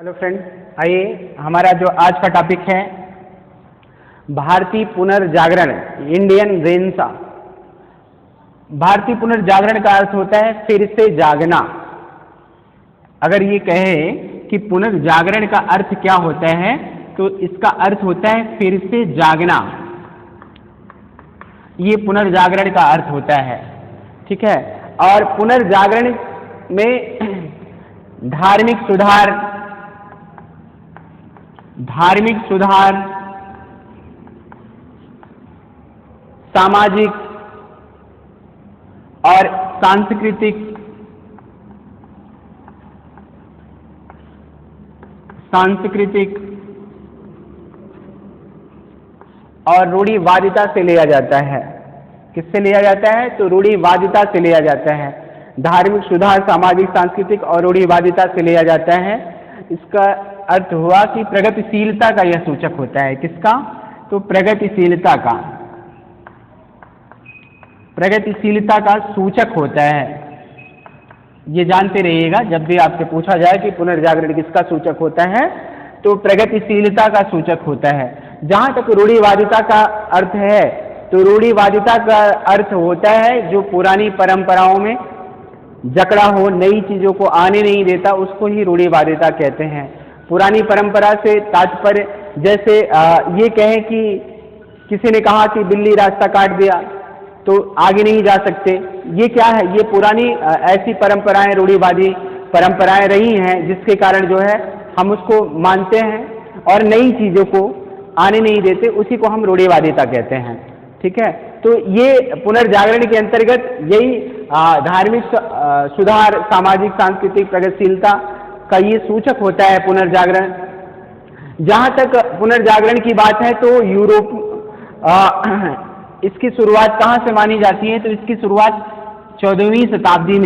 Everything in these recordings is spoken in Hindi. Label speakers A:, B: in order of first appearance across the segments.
A: हेलो फ्रेंड्स, आइए हमारा जो आज का टॉपिक है भारतीय पुनर्जागरण, इंडियन रेनेसां। भारतीय पुनर्जागरण का अर्थ होता है फिर से जागना। अगर ये कहें कि पुनर्जागरण का अर्थ क्या होता है तो इसका अर्थ होता है फिर से जागना। ये पुनर्जागरण का अर्थ होता है, ठीक है। और पुनर्जागरण में धार्मिक सुधार, सामाजिक और सांस्कृतिक और रूढ़िवादिता से लिया जाता है। किससे लिया जाता है? तो रूढ़िवादिता से लिया जाता है। धार्मिक सुधार, सामाजिक, सांस्कृतिक और रूढ़िवादिता से लिया जाता है। इसका अर्थ हुआ कि प्रगतिशीलता का यह सूचक होता है। किसका? तो प्रगतिशीलता का सूचक होता है। ये जानते रहिएगा, जब भी आपसे पूछा जाए कि पुनर्जागरण किसका सूचक होता है तो प्रगतिशीलता का सूचक होता है। जहां तक रूढ़िवादिता का अर्थ है तो रूढ़िवादिता का अर्थ होता है जो पुरानी परंपराओं में जकड़ा हो, नई चीजों को आने नहीं देता, उसको ही रूढ़िवादिता कहते हैं। पुरानी परंपरा से तात्पर्य, जैसे ये कहें कि किसी ने कहा कि बिल्ली रास्ता काट दिया तो आगे नहीं जा सकते। ये क्या है? ये पुरानी ऐसी परंपराएं, रूढ़िवादी परंपराएं रही हैं जिसके कारण जो है हम उसको मानते हैं और नई चीजों को आने नहीं देते, उसी को हम रूढ़िवादिता कहते हैं, ठीक है। तो ये पुनर्जागरण के अंतर्गत यही धार्मिक सुधार, सामाजिक, सांस्कृतिक प्रगतिशीलता का ये सूचक होता है पुनर्जागरण। जहां तक पुनर्जागरण की बात है तो यूरोप इसकी शुरुआत कहाँ से मानी जाती है? तो इसकी शुरुआत 14वीं शताब्दी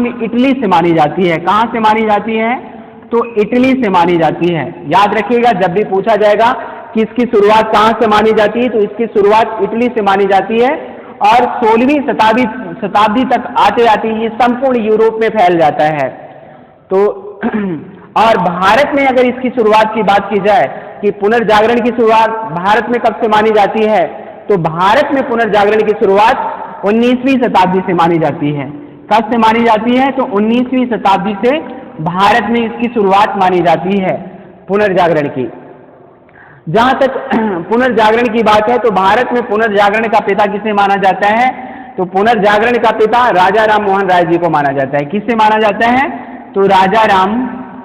A: में इटली से मानी जाती है। कहाँ से मानी जाती है? तो इटली से मानी जाती है। याद रखिएगा, जब भी पूछा जाएगा कि इसकी शुरुआत कहाँ से मानी जाती है तो इसकी शुरुआत इटली से मानी जाती है और 16वीं शताब्दी तक आते आते ये संपूर्ण यूरोप में फैल जाता है। तो और भारत में अगर इसकी शुरुआत की बात की जाए कि पुनर्जागरण की शुरुआत भारत में कब से मानी जाती है तो भारत में पुनर्जागरण की शुरुआत 19वीं शताब्दी से मानी जाती है। कब से मानी जाती है? तो 19वीं शताब्दी से भारत में इसकी शुरुआत मानी जाती है पुनर्जागरण की। जहां तक पुनर्जागरण की बात है तो भारत में पुनर्जागरण का पिता किसे माना जाता है? तो पुनर्जागरण का पिता राजा राम मोहन राय जी को माना जाता है। किससे माना जाता है? तो राजा राम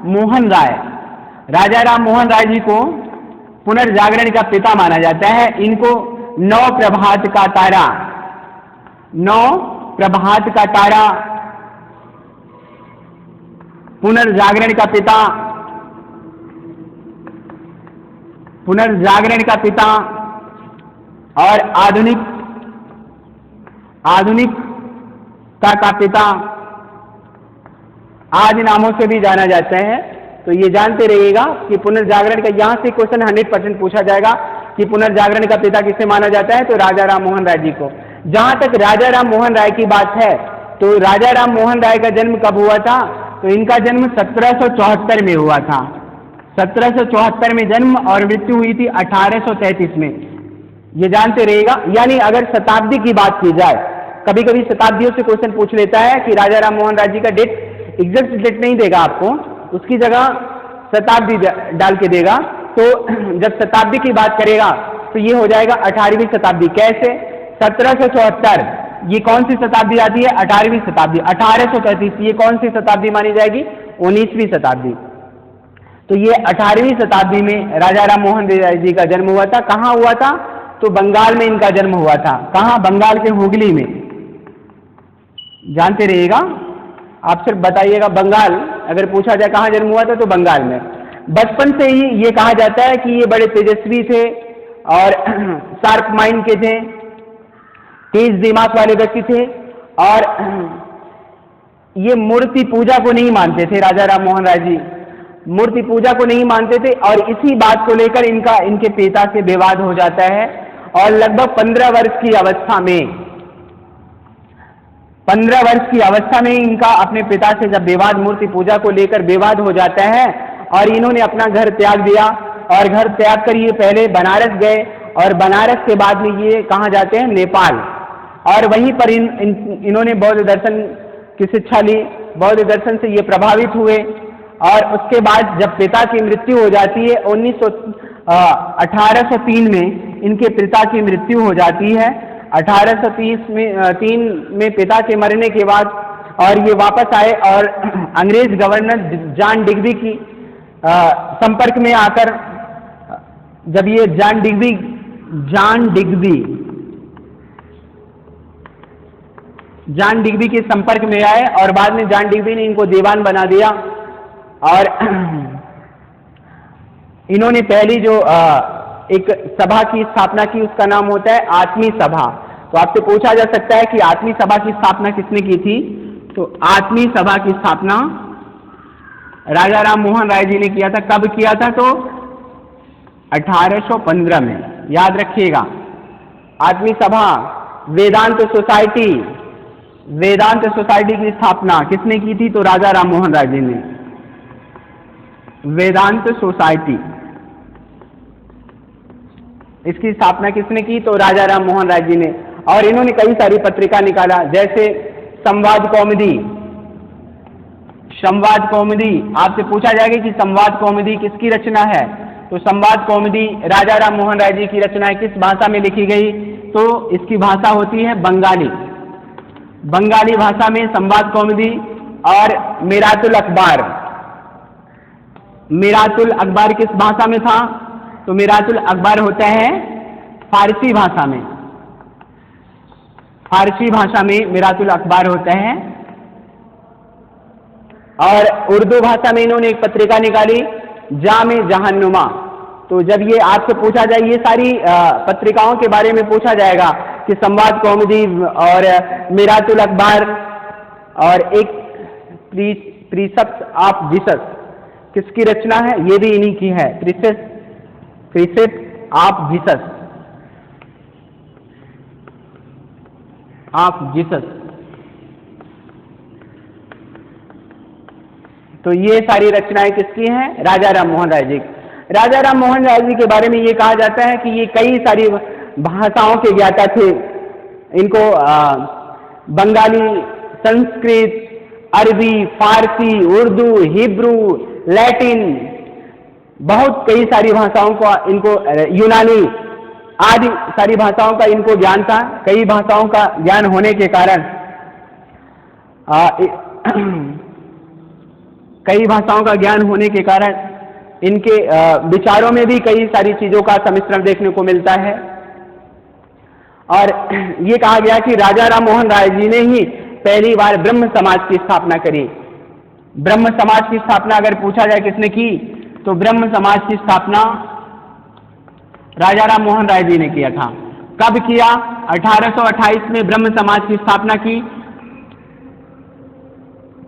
A: मोहन राय जी को पुनर्जागरण का पिता माना जाता है। इनको नौ प्रभात का तारा पुनर्जागरण का पिता और आधुनिकता का पिता आदि नामों से भी जाना जाता है। तो ये जानते रहिएगा कि पुनर्जागरण का यहाँ से क्वेश्चन 100% पूछा जाएगा कि पुनर्जागरण का पिता किसे माना जाता है? तो राजा राम मोहन राय जी को। जहां तक राजा राम मोहन राय की बात है तो राजा राम मोहन राय का जन्म कब हुआ था? तो इनका जन्म 1774 में हुआ था। 1774 में जन्म और मृत्यु हुई थी 1833 में। ये जानते रहिएगा। यानी अगर शताब्दी की बात की जाए, कभी कभी शताब्दियों से क्वेश्चन पूछ लेता है कि राजा राम मोहन राय जी का डेट, एग्जैक्ट डेट नहीं देगा आपको, उसकी जगह शताब्दी डाल के देगा। तो जब शताब्दी की बात करेगा तो ये हो जाएगा 18वीं शताब्दी। कैसे? 1774 ये कौन सी शताब्दी आती है? 18वीं शताब्दी। 1833 ये कौन सी शताब्दी मानी जाएगी? 19वीं शताब्दी। तो ये 18वीं शताब्दी में राजा राम मोहन राय जी का जन्म हुआ था। कहाँ हुआ था? तो बंगाल में इनका जन्म हुआ था। कहाँ? बंगाल के हुगली में। जानते रहिएगा, आप सिर्फ बताइएगा बंगाल, अगर पूछा जाए कहाँ जन्म हुआ था तो बंगाल में। बचपन से ही ये कहा जाता है कि ये बड़े तेजस्वी थे और शार्प माइंड के थे, तेज दिमाग वाले व्यक्ति थे और ये मूर्ति पूजा को नहीं मानते थे। राजा राम मोहन राय जी मूर्ति पूजा को नहीं मानते थे और इसी बात को लेकर इनके पिता से विवाद हो जाता है और लगभग 15 वर्ष की अवस्था में 15 वर्ष की अवस्था में इनका अपने पिता से जब विवाद, मूर्ति पूजा को लेकर विवाद हो जाता है और इन्होंने अपना घर त्याग दिया और घर त्याग कर ये पहले बनारस गए और बनारस के बाद में ये कहाँ जाते हैं, नेपाल, और वहीं पर इन्होंने बौद्ध दर्शन की शिक्षा ली। बौद्ध दर्शन से ये प्रभावित हुए और उसके बाद जब पिता की मृत्यु हो जाती है 1803 में इनके पिता की मृत्यु हो जाती है। 1830 में पिता के मरने के बाद और ये वापस आए और अंग्रेज गवर्नर जॉन डिग्बी की संपर्क में आकर, जब ये जॉन डिग्बी के संपर्क में आए और बाद में जॉन डिग्बी ने इनको दीवान बना दिया और इन्होंने पहली जो एक सभा की स्थापना की, उसका नाम होता है आत्मी सभा। तो आपसे पूछा जा सकता है कि आत्मी सभा की स्थापना किसने की थी? तो आत्मी सभा की स्थापना राजा राम मोहन राय जी ने किया था। कब किया था? तो 1815 में, याद रखिएगा। आत्मी सभा, वेदांत सोसाइटी की स्थापना किसने की थी? तो राजा राम मोहन राय जी ने। वेदांत सोसाइटी, इसकी स्थापना किसने की? तो राजा राम मोहन राय जी ने। और इन्होंने कई सारी पत्रिका निकाला, जैसे संवाद कौमुदी। आपसे पूछा जाएगा कि संवाद कौमुदी किसकी रचना है? तो संवाद कौमुदी राजा राम मोहन राय जी की रचना है। किस भाषा में लिखी गई? तो इसकी भाषा होती है बंगाली भाषा में संवाद कौमुदी। और मिरातुल अखबार किस भाषा में था? तो मिरातुल अखबार होता है फारसी भाषा में मिरातुल अखबार होता है। और उर्दू भाषा में इन्होंने एक पत्रिका निकाली, जामे जहान्नुमा। तो जब ये आपसे पूछा जाए, ये सारी पत्रिकाओं के बारे में पूछा जाएगा कि संवाद कौमुदी और मिरातुल अखबार और एक प्रीसेप्ट्स ऑफ जीसस किसकी रचना है? ये भी इन्हीं की है, प्रीसेप्ट्स ऑफ जीसस। तो ये सारी रचनाएं किसकी हैं? राजा राम मोहन राय जी। राजा राम मोहन राय जी के बारे में ये कहा जाता है कि ये कई सारी भाषाओं के ज्ञाता थे। इनको बंगाली, संस्कृत, अरबी, फारसी, उर्दू, हिब्रू, लैटिन, बहुत कई सारी भाषाओं का इनको, यूनानी आदि सारी भाषाओं का इनको ज्ञान था। कई भाषाओं का ज्ञान होने के कारण इनके विचारों में भी कई सारी चीजों का सम्मिश्रण देखने को मिलता है। और ये कहा गया कि राजा राम मोहन राय जी ने ही पहली बार ब्रह्म समाज की स्थापना करी। ब्रह्म समाज की स्थापना अगर पूछा जाए किसने की, तो ब्रह्म समाज की स्थापना राजा राम मोहन राय जी ने किया था। कब किया? 1828 में ब्रह्म समाज की स्थापना की।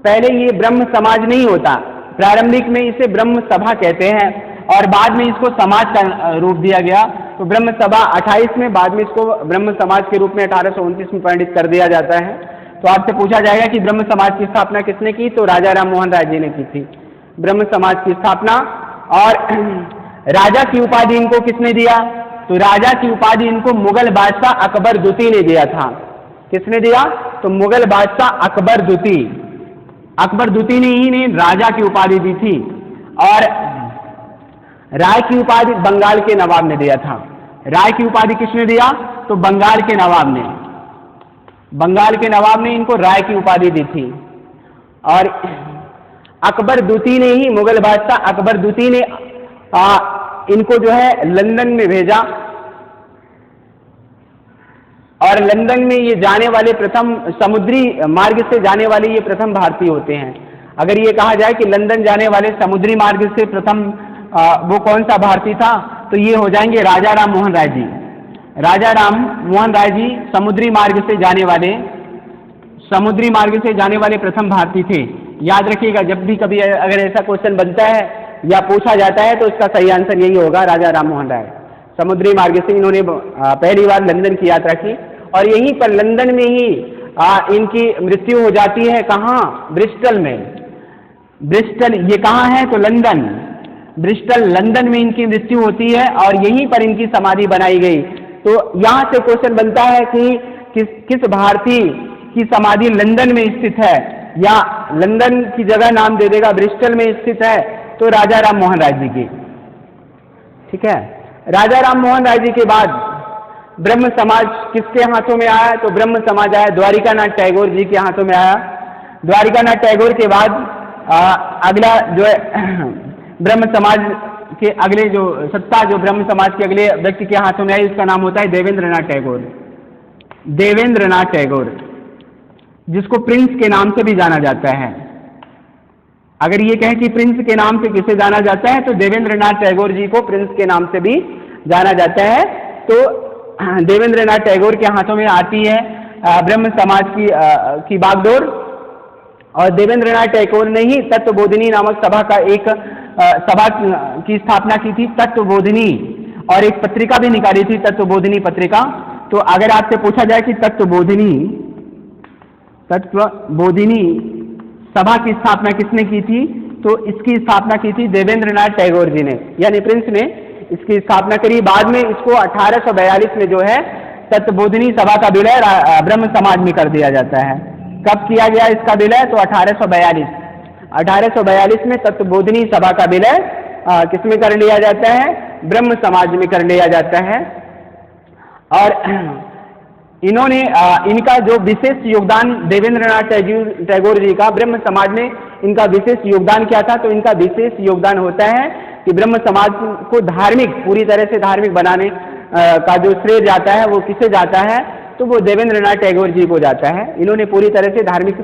A: पहले ये ब्रह्म समाज नहीं होता, प्रारंभिक में इसे ब्रह्म सभा कहते हैं और बाद में इसको समाज का रूप दिया गया। तो ब्रह्म सभा 28 में, बाद में इसको ब्रह्म समाज के रूप में 1829 में परिणित कर दिया जाता है। तो आपसे पूछा जाएगा कि ब्रह्म समाज की स्थापना किसने की? तो राजा राम मोहन राय जी ने की थी ब्रह्म समाज की स्थापना। और राजा की उपाधि इनको किसने दिया? तो राजा की उपाधि इनको मुगल बादशाह अकबर द्वितीय ने दिया था। किसने दिया? तो मुगल बादशाह अकबर द्वितीय ने ही राजा की उपाधि दी थी। और राय की उपाधि बंगाल के नवाब ने दिया था। राय की उपाधि किसने दिया? तो बंगाल के नवाब ने इनको राय की उपाधि दी थी। और अकबर द्वितीय ने ही, मुगल बादशाह अकबर द्वितीय ने इनको जो है लंदन में भेजा। और लंदन में ये जाने वाले प्रथम समुद्री मार्ग से जाने वाले ये प्रथम भारतीय होते हैं। अगर ये कहा जाए कि लंदन जाने वाले समुद्री मार्ग से प्रथम वो कौन सा भारतीय था, तो ये हो जाएंगे राजा राम मोहन राय जी। राजा राम मोहन राय जी समुद्री मार्ग से जाने वाले प्रथम भारतीय थे। याद रखिएगा, जब भी कभी अगर ऐसा क्वेश्चन बनता है या पूछा जाता है तो इसका सही आंसर यही होगा, राजा राम मोहन राय। समुद्री मार्ग से इन्होंने पहली बार लंदन की यात्रा की और यहीं पर लंदन में ही इनकी मृत्यु हो जाती है कहाँ? ब्रिस्टल में। ब्रिस्टल ये कहाँ है? तो लंदन, ब्रिस्टल लंदन में इनकी मृत्यु होती है और यहीं पर इनकी समाधि बनाई गई। तो यहाँ से क्वेश्चन बनता है कि किस भारतीय की समाधि लंदन में स्थित है, या लंदन की जगह नाम दे देगा ब्रिस्टल में स्थित है, तो राजा राम मोहन राय जी की। ठीक है, राजा राम मोहन राय जी के बाद ब्रह्म समाज किसके हाथों में आया? तो ब्रह्म समाज आया द्वारिकानाथ टैगोर जी के हाथों में आया। द्वारिकानाथ टैगोर के बाद अगला जो है ब्रह्म समाज के अगले जो सत्ता जो ब्रह्म समाज के अगले व्यक्ति के हाथों में आई, उसका नाम होता है देवेंद्रनाथ टैगोर। देवेंद्रनाथ टैगोर, जिसको प्रिंस के नाम से भी जाना जाता है। अगर ये कहें कि प्रिंस के नाम से किसे जाना जाता है, तो देवेंद्रनाथ टैगोर जी को प्रिंस के नाम से भी जाना जाता है। तो देवेंद्रनाथ टैगोर के हाथों में आती है ब्रह्म समाज की बागडोर, और देवेंद्रनाथ टैगोर ने ही तत्वबोधिनी नामक सभा का एक सभा की स्थापना की थी, तत्वबोधिनी, और एक पत्रिका भी निकाली थी, तत्वबोधिनी पत्रिका। तो अगर आपसे पूछा जाए कि तत्वबोधिनी सभा की स्थापना किसने की थी, तो इसकी स्थापना की थी देवेंद्रनाथ टैगोर जी ने, यानी प्रिंस ने इसकी स्थापना करी। बाद में इसको 1842 में जो है तत्वबोधिनी सभा का विलय ब्रह्म समाज में कर दिया जाता है। कब किया गया इसका विलय? तो 1842 में तत्वबोधिनी सभा का विलय किसमें कर लिया जाता है? ब्रह्म समाज में कर लिया जाता है। और इन्होंने इनका जो विशेष योगदान देवेंद्रनाथ टैगोर जी का ब्रह्म समाज में इनका विशेष योगदान क्या था? तो इनका विशेष योगदान होता है कि ब्रह्म समाज को धार्मिक, पूरी तरह से धार्मिक बनाने का जो श्रेय जाता है वो किसे जाता है? तो वो देवेंद्रनाथ टैगोर जी को जाता है। इन्होंने पूरी तरह से धार्मिक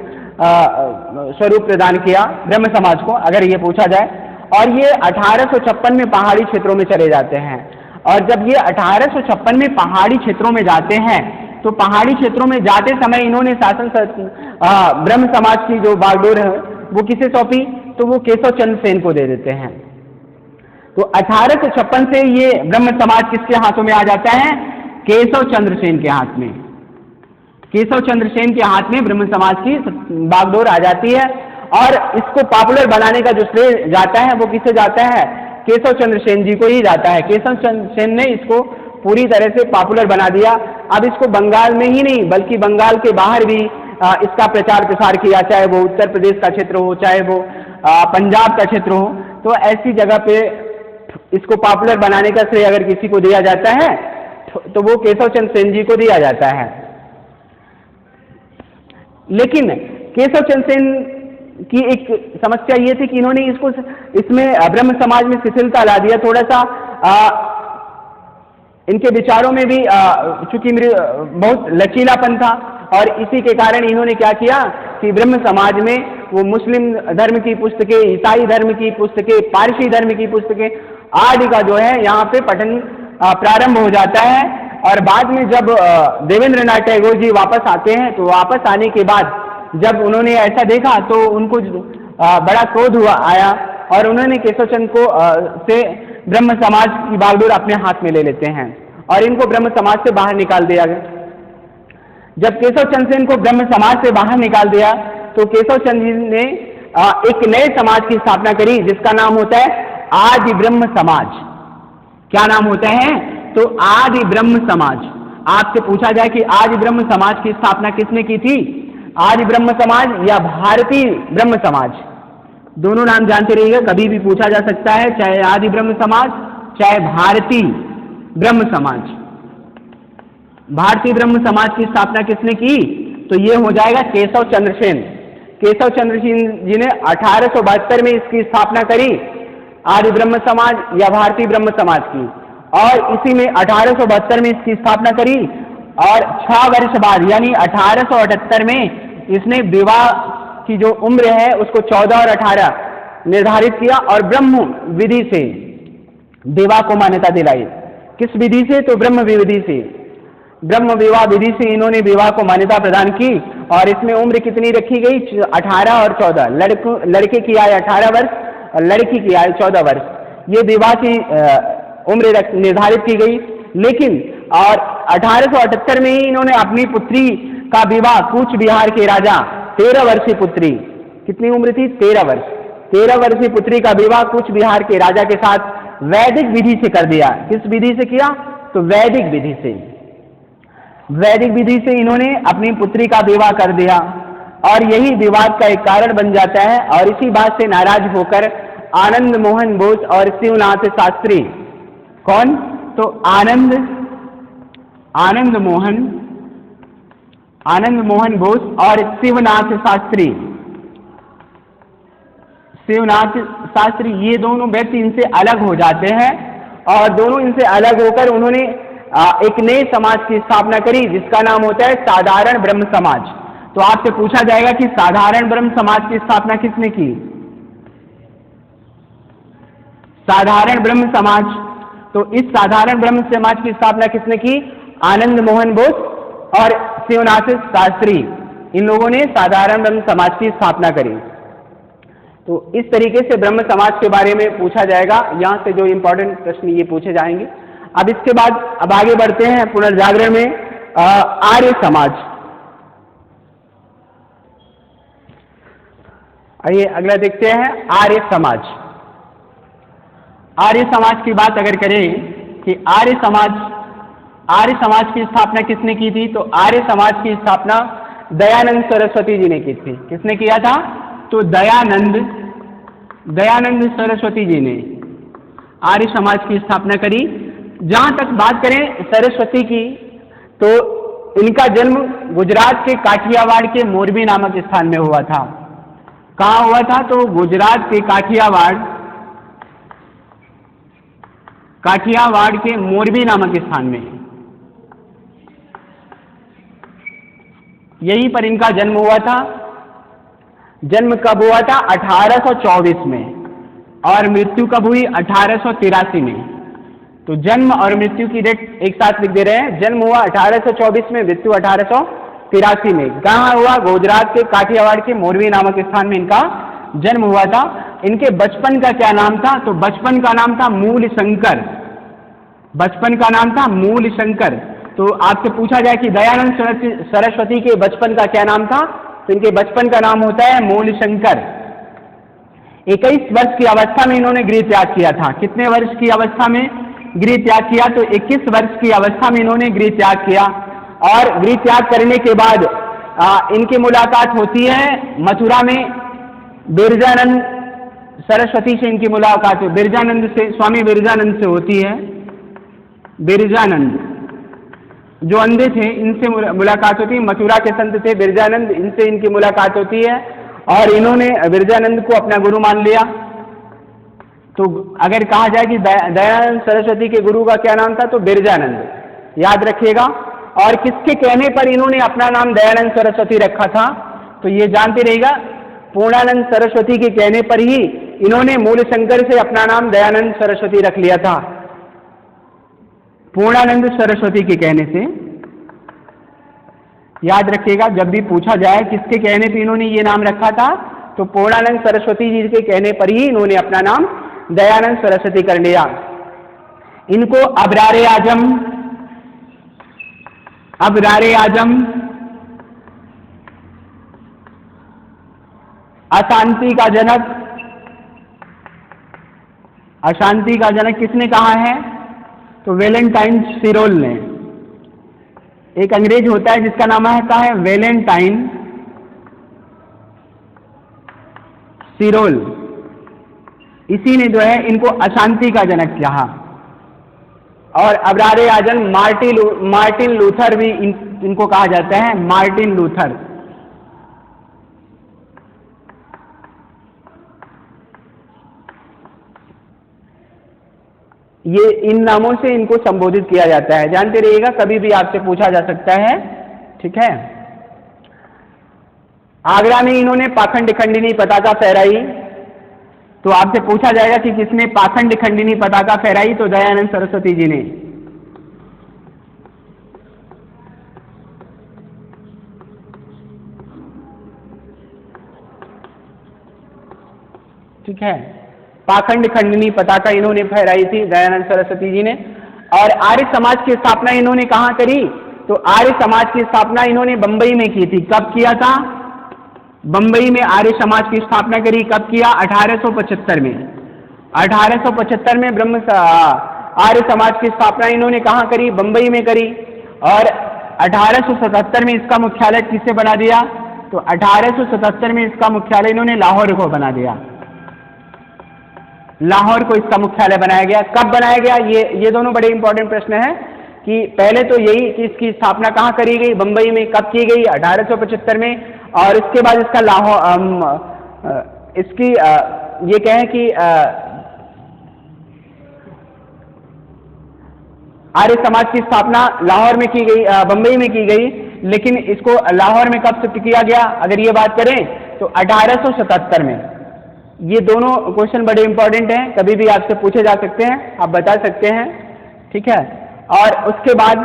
A: स्वरूप प्रदान किया ब्रह्म समाज को, अगर ये पूछा जाए। और ये 1856 में पहाड़ी क्षेत्रों में चले जाते हैं, और जब ये 1856 में पहाड़ी क्षेत्रों में जाते हैं, तो पहाड़ी क्षेत्रों में जाते समय इन्होंने शासन ब्रह्म समाज की जो बागडोर है वो किसे सौंपी? तो वो केशव चंद्र सेन को दे देते हैं। तो 1856 से ये ब्रह्म समाज किसके हाथों में आ जाता है? केशव चंद्र सेन के हाथ में। केशव चंद्र सेन के हाथ में ब्रह्म समाज की बागडोर आ जाती है, और इसको पॉपुलर बनाने का जो श्रेय जाता है वो किसे जाता है? केशव चंद्र सेन जी को ही जाता है। केशव चंद्र सेन ने इसको पूरी तरह से पॉपुलर बना दिया। अब इसको बंगाल में ही नहीं बल्कि बंगाल के बाहर भी इसका प्रचार प्रसार किया, चाहे वो उत्तर प्रदेश का क्षेत्र हो, चाहे वो पंजाब का क्षेत्र हो। तो ऐसी जगह पे इसको पॉपुलर बनाने का श्रेय अगर किसी को दिया जाता है तो वो केशव चंद्र सेन जी को दिया जाता है। लेकिन केशव चंद्र सेन की एक समस्या ये थी कि इन्होंने इसमें ब्रह्म समाज में शिथिलता ला दिया, थोड़ा सा इनके विचारों में भी चूंकि बहुत लचीलापन था, और इसी के कारण इन्होंने क्या किया कि ब्रह्म समाज में वो मुस्लिम धर्म की पुस्तकें, ईसाई धर्म की पुस्तकें, पारसी धर्म की पुस्तकें आदि का जो है यहाँ पे पठन प्रारंभ हो जाता है। और बाद में जब देवेंद्रनाथ टैगोर जी वापस आते हैं, तो वापस आने के बाद जब उन्होंने ऐसा देखा तो उनको बड़ा क्रोध आया, और उन्होंने केशव चंद्र को से ब्रह्म समाज की बागडोर अपने हाथ में ले लेते हैं, और इनको ब्रह्म समाज से बाहर निकाल दिया गया। जब केशव चंद्र सेन को ब्रह्म समाज से बाहर निकाल दिया, तो केशव चंद्र जी ने एक नए समाज की स्थापना करी, जिसका नाम होता है आदि ब्रह्म समाज। क्या नाम होता है? तो आदि ब्रह्म समाज। आपसे पूछा जाए कि आदि ब्रह्म समाज की स्थापना किसने की थी? आदि ब्रह्म समाज या भारतीय ब्रह्म समाज, दोनों नाम जानते रहिएगा, कभी भी पूछा जा सकता है, चाहे आदि ब्रह्म समाज चाहे भारतीय ब्रह्म समाज। भारतीय ब्रह्म समाज की स्थापना किसने की? तो ये हो जाएगा केशव चंद्र सेन। केशव चंद्र सेन जी ने 1872 में इसकी स्थापना करी, आदि ब्रह्म समाज या भारतीय ब्रह्म समाज की, और इसी में 1872 में इसकी स्थापना करी। और 6 वर्ष बाद यानी 1878 में इसने विवाह की जो उम्र है उसको 14 और 18 निर्धारित किया, और ब्रह्म विधि से विवाह को मान्यता दिलाई। किस विधि से? तो ब्रह्म विधि से, ब्रह्म विवाह विधि से इन्होंने विवाह को मान्यता प्रदान की। और इसमें उम्र कितनी रखी गई? 18 और 14। लड़के की आयु 18 वर्ष और लड़की की आयु 14 वर्ष। ये विवाह की उम्र निर्धारित की गई। लेकिन और 1878 में ही इन्होंने अपनी पुत्री का विवाह कूच बिहार के राजा 13 वर्षीय पुत्री, कितनी उम्र थी? 13 वर्ष। 13 वर्षीय पुत्री का विवाह कूच बिहार के राजा के साथ वैदिक विधि से कर दिया। किस विधि से किया? तो वैदिक विधि से। वैदिक विधि से इन्होंने अपनी पुत्री का विवाह कर दिया और यही विवाद का एक कारण बन जाता है। और इसी बात से नाराज होकर आनंद मोहन बोस और शिवनाथ शास्त्री, कौन? तो आनंद मोहन बोस और शिवनाथ शास्त्री ये दोनों व्यक्ति इनसे अलग हो जाते हैं और दोनों इनसे अलग होकर उन्होंने एक नए समाज की स्थापना करी जिसका नाम होता है साधारण ब्रह्म समाज। तो आपसे पूछा जाएगा कि साधारण ब्रह्म समाज की स्थापना किसने की? साधारण ब्रह्म समाज। तो इस साधारण ब्रह्म समाज की स्थापना किसने की? आनंद मोहन बोस और शिवनाथ शास्त्री, इन लोगों ने साधारण ब्रह्म समाज की स्थापना करी। तो इस तरीके से ब्रह्म समाज के बारे में पूछा जाएगा। यहां से जो इंपॉर्टेंट प्रश्न ये पूछे जाएंगे। अब इसके बाद अब आगे बढ़ते हैं पुनर्जागरण में आर्य समाज। आइए अगला देखते हैं आर्य समाज। आर्य समाज की बात अगर करें कि आर्य समाज की स्थापना किसने की थी? तो आर्य समाज की स्थापना दयानंद सरस्वती जी ने की थी। किसने किया था? तो दयानंद सरस्वती जी ने आर्य समाज की स्थापना करी। जहां तक बात करें सरस्वती की, तो इनका जन्म गुजरात के काठियावाड़ के मोरबी नामक स्थान में हुआ था। कहाँ हुआ था? तो गुजरात के काठियावाड़ के मोरबी नामक स्थान में, यहीं पर इनका जन्म हुआ था। जन्म कब हुआ था? 1824 में और मृत्यु कब हुई? 1883 में। तो जन्म और मृत्यु की डेट एक साथ लिख दे रहे हैं। जन्म हुआ 1824 में, मृत्यु 1883 में। कहाँ हुआ? गुजरात के काठियावाड़ के मोरबी नामक स्थान में इनका जन्म हुआ था। इनके बचपन का क्या नाम था? तो बचपन का नाम था मूल शंकर। बचपन का नाम था मूल शंकर। तो आपसे पूछा जाए कि दयानंद सरस्वती के बचपन का क्या नाम था? तो इनके बचपन का नाम होता है मूल शंकर। 21 वर्ष की अवस्था में इन्होंने गृह त्याग किया था। कितने वर्ष की अवस्था में गृह त्याग किया? तो 21 वर्ष की अवस्था में इन्होंने गृह त्याग किया। और गृह त्याग करने के बाद इनकी मुलाकात होती है मथुरा में बिरजानंद सरस्वती से। इनकी मुलाकात बिरजानंद से, स्वामी बिरजानंद से होती है। बिरजानंद जो अंधे थे इनसे मुलाकात होती है। मथुरा के संत थे बिरजानंद, इनसे इनकी मुलाकात होती है और इन्होंने बिरजानंद को अपना गुरु मान लिया। तो अगर कहा जाए कि दयानंद सरस्वती के गुरु का क्या नाम था? तो बिरजानंद, याद रखिएगा। और किसके कहने पर इन्होंने अपना नाम दयानंद सरस्वती रखा था? तो ये जानते रहिएगा, पूर्णानंद सरस्वती के कहने पर ही इन्होंने मूल शंकर से अपना नाम दयानंद सरस्वती रख लिया था। पूर्णानंद सरस्वती के कहने से, याद रखिएगा। जब भी पूछा जाए किसके कहने पर इन्होंने ये नाम रखा था, तो पूर्णानंद सरस्वती जी के कहने पर ही इन्होंने अपना नाम दयानंद सरस्वती कर लिया। इनको अबरारे आजम, अशांति का जनक किसने कहा है? तो वेलेंटाइन सिरोल ने। एक अंग्रेज होता है जिसका नाम है वेलेंटाइन सिरोल, इसी ने जो है इनको अशांति का जनक कहा। और अबरारे आजम मार्टिन लूथर भी इनको कहा जाता है, मार्टिन लूथर। ये इन नामों से इनको संबोधित किया जाता है। जानते रहिएगा, कभी भी आपसे पूछा जा सकता है। ठीक है। आगरा में इन्होंने पाखंड खंडिनी पताका फहराई। तो आपसे पूछा जाएगा कि किसने पाखंड खंडिनी पताका फहराई? तो दयानंद सरस्वती जी ने। ठीक है, पाखंड खंडिनी पताका इन्होंने फहराई थी दयानंद सरस्वती जी ने। और आर्य समाज की स्थापना इन्होंने कहाँ करी? तो आर्य समाज की स्थापना इन्होंने बंबई में की थी। कब किया था? बंबई में आर्य समाज की स्थापना करी। कब किया? 1875 में। 1875 में आर्य समाज की स्थापना इन्होंने कहाँ करी? बंबई में करी। और 1877 में इसका मुख्यालय किससे बना दिया? तो 1877 में इसका मुख्यालय इन्होंने लाहौर को बना दिया। लाहौर को इसका मुख्यालय बनाया गया। कब बनाया गया? ये दोनों बड़े इंपॉर्टेंट प्रश्न हैं कि पहले तो यही कि इसकी स्थापना कहाँ करी गई? बंबई में। कब की गई? 1875 में। और इसके बाद इसका लाहौर इसकी ये कहें कि आर्य समाज की स्थापना लाहौर में की गई, बंबई में की गई, लेकिन इसको लाहौर में कब शिफ्ट किया गया? अगर ये बात करें तो 1877 में। ये दोनों क्वेश्चन बड़े इंपॉर्टेंट हैं, कभी भी आपसे पूछे जा सकते हैं, आप बता सकते हैं, ठीक है। और उसके बाद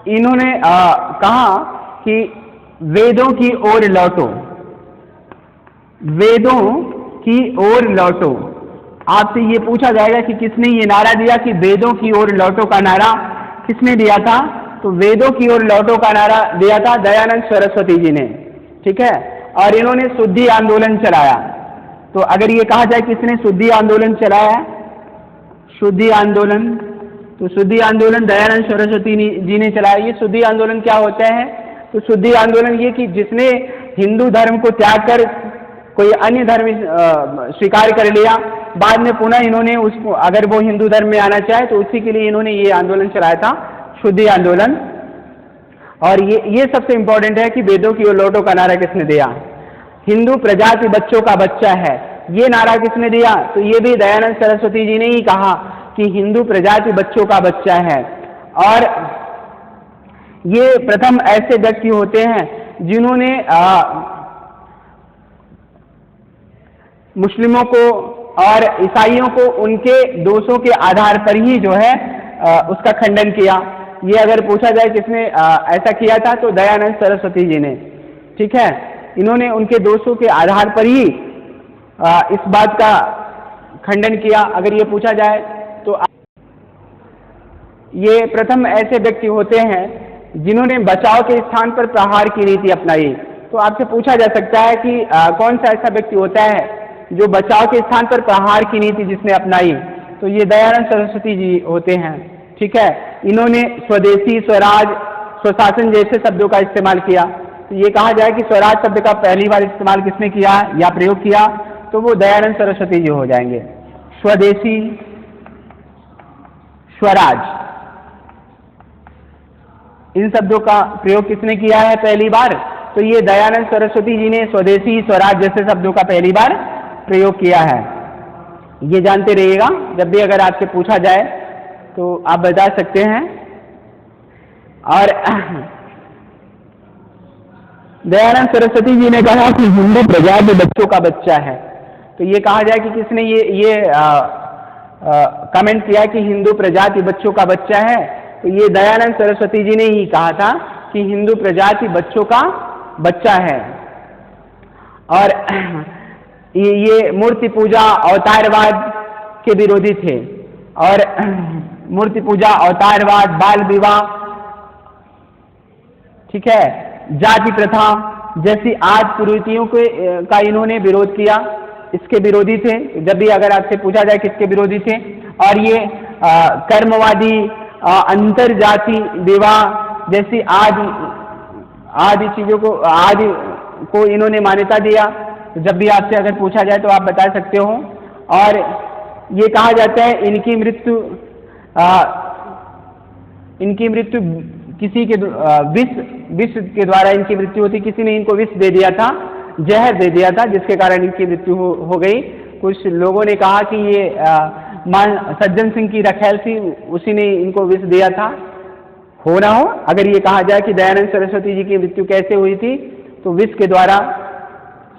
A: इन्होंने कहा कि वेदों की ओर लौटो, वेदों की ओर लौटो। आपसे ये पूछा जाएगा कि किसने ये नारा दिया कि वेदों की ओर लौटो का नारा किसने दिया था? तो वेदों की ओर लौटो का नारा दिया था दयानंद सरस्वती जी ने, ठीक है। और इन्होंने शुद्धि आंदोलन चलाया। तो अगर ये कहा जाए किसने शुद्धि आंदोलन चलाया, शुद्धि आंदोलन, तो शुद्धि आंदोलन दयानंद सरस्वती जी ने चलाया। ये शुद्धि आंदोलन क्या होता है? तो शुद्धि आंदोलन ये कि जिसने हिंदू धर्म को त्याग कर कोई अन्य धर्म स्वीकार कर लिया, बाद में पुनः इन्होंने उसको, अगर वो हिंदू धर्म में आना चाहे तो उसी के लिए इन्होंने ये आंदोलन चलाया था, शुद्धि आंदोलन। और ये सबसे इंपॉर्टेंट है कि वेदों की ओर लौटो का नारा किसने दिया? हिंदू प्रजाति बच्चों का बच्चा है, ये नारा किसने दिया? तो ये भी दयानंद सरस्वती जी ने ही कहा कि हिंदू प्रजाति बच्चों का बच्चा है। और ये प्रथम ऐसे व्यक्ति होते हैं जिन्होंने मुस्लिमों को और ईसाइयों को उनके दोषों के आधार पर ही जो है उसका खंडन किया। ये अगर पूछा जाए किसने ऐसा किया था तो दयानंद सरस्वती जी ने, ठीक है। इन्होंने उनके दोषों के आधार पर ही इस बात का खंडन किया। अगर ये पूछा जाए तो ये प्रथम ऐसे व्यक्ति होते हैं जिन्होंने बचाव के स्थान पर प्रहार की नीति अपनाई। तो आपसे पूछा जा सकता है कि कौन सा ऐसा व्यक्ति होता है जो बचाव के स्थान पर प्रहार की नीति जिसने अपनाई? तो ये दयानंद सरस्वती जी होते हैं, ठीक है। इन्होंने स्वदेशी, स्वराज, स्वशासन जैसे शब्दों का इस्तेमाल किया। तो ये कहा जाए कि स्वराज शब्द का पहली बार इस्तेमाल किसने किया या प्रयोग किया? तो वो दयानंद सरस्वती जी हो जाएंगे। स्वदेशी, स्वराज, इन शब्दों का प्रयोग किसने किया है पहली बार? तो ये दयानंद सरस्वती जी ने स्वदेशी, स्वराज जैसे शब्दों का पहली बार प्रयोग किया है। ये जानते रहिएगा, जब भी अगर आपसे पूछा जाए तो आप बता सकते हैं। और दयानंद सरस्वती जी ने कहा कि हिंदू प्रजाति बच्चों का बच्चा है। तो ये कहा जाए कि किसने ये कमेंट किया कि हिंदू प्रजाति बच्चों का बच्चा है? तो ये दयानंद सरस्वती जी ने ही कहा था कि हिंदू प्रजाति बच्चों का बच्चा है। और ये मूर्ति पूजा, अवतारवाद के विरोधी थे। और मूर्ति पूजा, अवतारवाद, बाल विवाह, ठीक है, जाति प्रथा जैसी आज कुरीतियों का इन्होंने विरोध किया, इसके विरोधी थे। जब भी अगर आपसे पूछा जाए किसके विरोधी थे? और ये कर्मवादी, अंतर जाति विवाह जैसी आदि चीजों को, आदि को इन्होंने मान्यता दिया। तो जब भी आपसे अगर पूछा जाए तो आप बता सकते हो। और ये कहा जाता है इनकी मृत्यु किसी के विष के द्वारा इनकी मृत्यु होती। किसी ने इनको विष दे दिया था, जहर दे दिया था, जिसके कारण इनकी मृत्यु हो गई। कुछ लोगों ने कहा कि ये सज्जन सिंह की रखैल थी, उसी ने इनको विष दिया था। हो ना हो, अगर ये कहा जाए कि दयानंद सरस्वती जी की मृत्यु कैसे हुई थी, तो विष के द्वारा,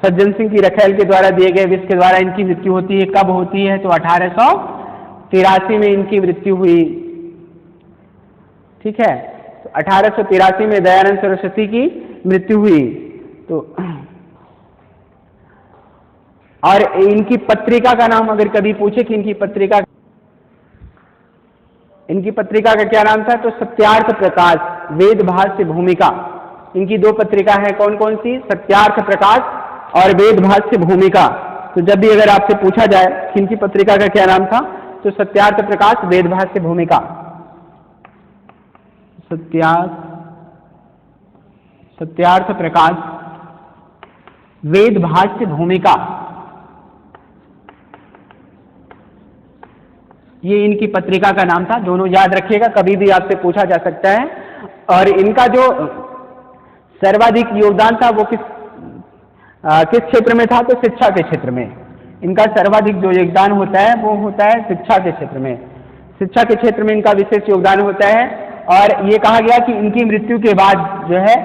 A: सज्जन सिंह की रखैल के द्वारा दिए गए विष के द्वारा इनकी मृत्यु होती है। कब होती है? तो 1883 में इनकी मृत्यु हुई, ठीक है। तो 1883 में दयानंद सरस्वती की मृत्यु हुई। तो और इनकी पत्रिका का नाम अगर कभी पूछे कि इनकी पत्रिका, इनकी पत्रिका का क्या नाम था? तो सत्यार्थ प्रकाश, वेद भाष्य भूमिका। इनकी दो पत्रिका है, कौन कौन सी? सत्यार्थ प्रकाश और वेद भाष्य भूमिका। तो जब भी अगर आपसे पूछा जाए कि इनकी पत्रिका का क्या नाम था, तो सत्यार्थ प्रकाश, वेद भाष्य भूमिका। सत्यार्थ प्रकाश, वेद भाष्य भूमिका, ये इनकी पत्रिका का नाम था। दोनों याद रखिएगा, कभी भी आपसे पूछा जा सकता है। और इनका जो सर्वाधिक योगदान था वो किस क्षेत्र में था? तो शिक्षा के क्षेत्र में। इनका सर्वाधिक जो योगदान होता है वो होता है शिक्षा के क्षेत्र में। शिक्षा के क्षेत्र में इनका विशेष योगदान होता है। और ये कहा गया कि इनकी मृत्यु के बाद जो है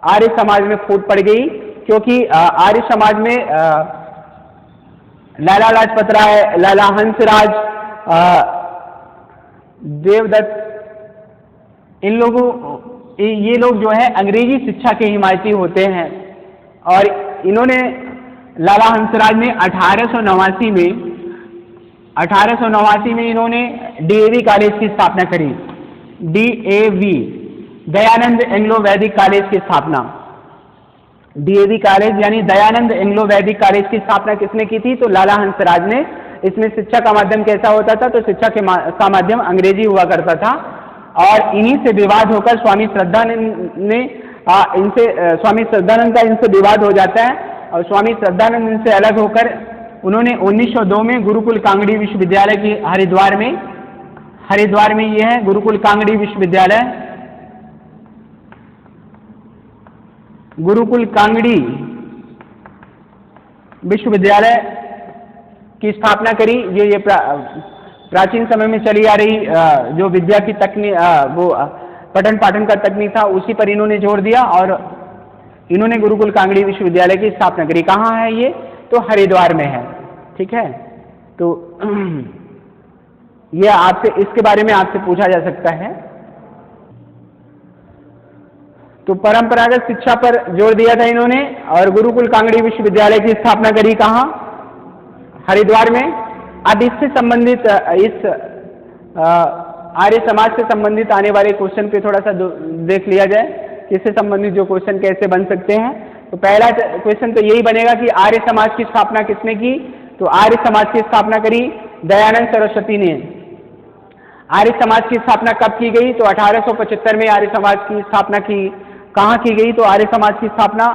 A: आर्य समाज में फूट पड़ गई, क्योंकि आर्य समाज में लाला लाजपत राय, लाला हंसराज, देवदत्त, इन लोगों, ये लोग जो है अंग्रेजी शिक्षा के हिमायती होते हैं। और इन्होंने, लाला हंसराज ने 1889 में इन्होंने डीएवी कॉलेज की स्थापना करी। डीएवी, दयानंद एंग्लो वैदिक कॉलेज की स्थापना। डीएवी कॉलेज यानी दयानंद एंग्लो वैदिक कॉलेज की स्थापना किसने की थी? तो लाला हंसराज ने। इसमें शिक्षा का माध्यम कैसा होता था? तो शिक्षा का माध्यम अंग्रेजी हुआ करता था। और इन्हीं से विवाद होकर स्वामी श्रद्धानंद का इनसे विवाद हो जाता है। और स्वामी श्रद्धानंद इनसे अलग होकर उन्होंने 1902 में गुरुकुल कांगड़ी विश्वविद्यालय की हरिद्वार में ये है गुरुकुल कांगड़ी विश्वविद्यालय, गुरुकुल कांगड़ी विश्वविद्यालय की स्थापना करी। ये प्राचीन समय में चली आ रही जो विद्या की तकनीक, वो पठन पाठन का तकनीक था, उसी पर इन्होंने जोर दिया और इन्होंने गुरुकुल कांगड़ी विश्वविद्यालय की स्थापना करी। कहाँ है ये? तो हरिद्वार में है। ठीक है, तो ये आपसे, इसके बारे में आपसे पूछा जा सकता है। तो परंपरागत शिक्षा पर जोर दिया था इन्होंने और गुरुकुल कांगड़ी विश्वविद्यालय की स्थापना करी। कहाँ? हरिद्वार में। अब इससे संबंधित, इस आर्य समाज से संबंधित आने वाले क्वेश्चन पे थोड़ा सा देख लिया जाए कि इससे संबंधित जो क्वेश्चन कैसे बन सकते हैं। तो पहला क्वेश्चन तो यही बनेगा कि आर्य समाज की स्थापना किसने की? तो आर्य समाज की स्थापना करी दयानंद सरस्वती ने। आर्य समाज की स्थापना कब की गई? तो 1875 में आर्य समाज की स्थापना की। कहाँ की गई? तो आर्य समाज की स्थापना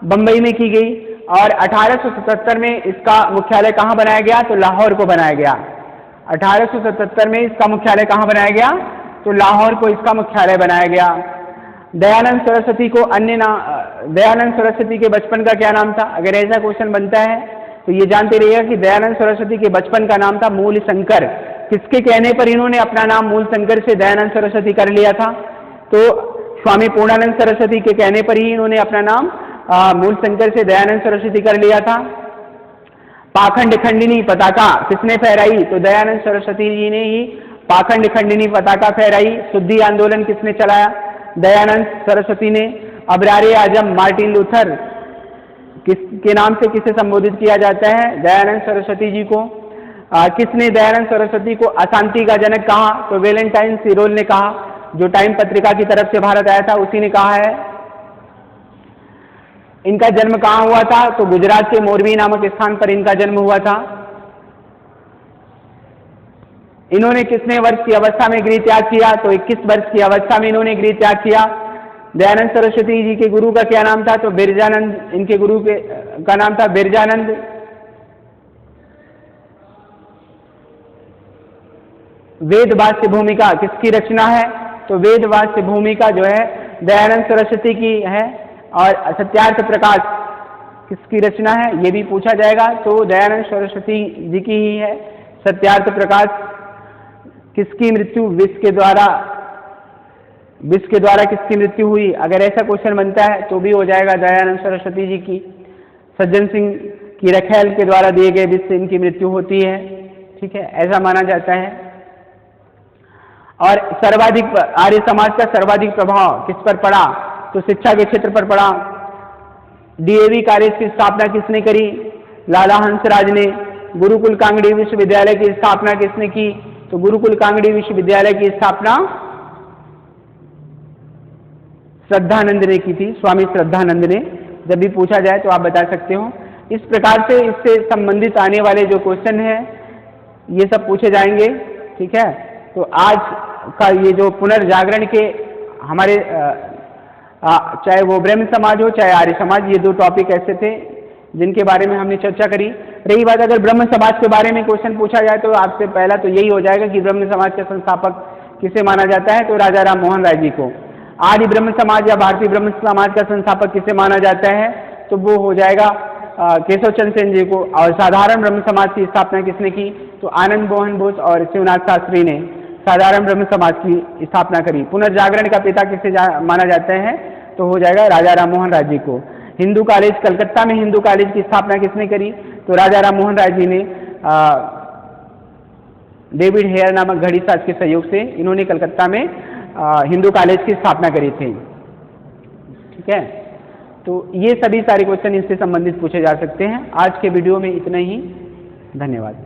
A: बंबई में की गई। और 1877 में इसका मुख्यालय कहाँ बनाया गया? तो लाहौर को बनाया गया। 1877 में इसका मुख्यालय कहाँ बनाया गया? तो लाहौर को इसका मुख्यालय बनाया गया। दयानंद सरस्वती को दयानंद सरस्वती के बचपन का क्या नाम था? अगर ऐसा क्वेश्चन बनता है तो ये जानते रहिएगा कि दयानंद सरस्वती के बचपन का नाम था मूल शंकर। किसके कहने पर इन्होंने अपना नाम मूल शंकर से दयानंद सरस्वती कर लिया था? तो स्वामी पूर्णानंद सरस्वती के कहने पर ही इन्होंने अपना नाम मूल शंकर से दयानंद सरस्वती कर लिया था। पाखंड खंडिनी पताका किसने फहराई? तो दयानंद सरस्वती जी ने ही पाखंड खंडिनी पताका फहराई। शुद्धि आंदोलन किसने चलाया? दयानंद सरस्वती ने। अबरारे आजम मार्टिन लूथर किसके नाम से किसे संबोधित किया जाता है? दयानंद सरस्वती जी को। किसने दयानंद सरस्वती को अशांति का जनक कहा? तो वेलेंटाइन सिरोल ने कहा, जो टाइम पत्रिका की तरफ से भारत आया था उसी ने कहा है। इनका जन्म कहाँ हुआ था? तो गुजरात के मोरबी नामक स्थान पर इनका जन्म हुआ था। इन्होंने कितने वर्ष की अवस्था में गृह त्याग किया? तो 21 वर्ष की अवस्था में इन्होंने गृह त्याग किया। दयानंद सरस्वती जी के गुरु का क्या नाम था? तो बिरजानंद। इनके गुरु का नाम था बिरजानंद। वेद भाष्य भूमिका किसकी रचना है? तो वेद भाष्य भूमिका जो है दयानंद सरस्वती की है। और सत्यार्थ प्रकाश किसकी रचना है? ये भी पूछा जाएगा। तो दयानंद सरस्वती जी की ही है सत्यार्थ प्रकाश। किसकी मृत्यु? विष के द्वारा किसकी मृत्यु हुई? अगर ऐसा क्वेश्चन बनता है तो भी हो जाएगा दयानंद सरस्वती जी की। सज्जन सिंह की रखेल के द्वारा दिए गए विष से इनकी मृत्यु होती है। ठीक है, ऐसा माना जाता है। और सर्वाधिक, आर्य समाज का सर्वाधिक प्रभाव किस पर पड़ा? तो शिक्षा के क्षेत्र पर पड़ा। डीएवी कॉलेज की स्थापना किसने करी? लाला हंसराज ने। गुरुकुल कांगड़ी विश्वविद्यालय की स्थापना किसने की? तो गुरुकुल कांगड़ी विश्वविद्यालय की स्थापना श्रद्धानंद ने की थी, स्वामी श्रद्धानंद ने। जब भी पूछा जाए तो आप बता सकते हो। इस प्रकार से इससे संबंधित आने वाले जो क्वेश्चन हैं ये सब पूछे जाएंगे, ठीक है। तो आज का ये जो पुनर्जागरण के हमारे चाहे वो ब्रह्म समाज हो चाहे आर्य समाज, ये दो टॉपिक ऐसे थे जिनके बारे में हमने चर्चा करी। रही बात अगर ब्रह्म समाज के बारे में क्वेश्चन पूछा जाए तो आपसे पहला तो यही हो जाएगा कि ब्रह्म समाज का संस्थापक किसे माना जाता है, तो राजा राम मोहन राय जी को। आर्य ब्रह्म समाज या भारतीय ब्रह्म समाज का संस्थापक किसे माना जाता है, तो वो हो जाएगा केशव चंद्र सेन जी को। और साधारण ब्रह्म समाज की स्थापना किसने की, तो आनंद मोहन बोस और शिवनाथ शास्त्री ने साधारण ब्रह्म समाज की स्थापना करी। पुनर्जागरण का पिता किसे माना जाता है, तो हो जाएगा राजा राम मोहन राय जी को। हिंदू कॉलेज, कलकत्ता में हिंदू कॉलेज की स्थापना किसने करी, तो राजा राम मोहन राय जी ने डेविड हेयर नामक घड़ीसाज के सहयोग से इन्होंने कलकत्ता में हिंदू कॉलेज की स्थापना करी थी, ठीक है। तो ये सभी सारे क्वेश्चन इससे संबंधित पूछे जा सकते हैं। आज के वीडियो में इतना ही, धन्यवाद।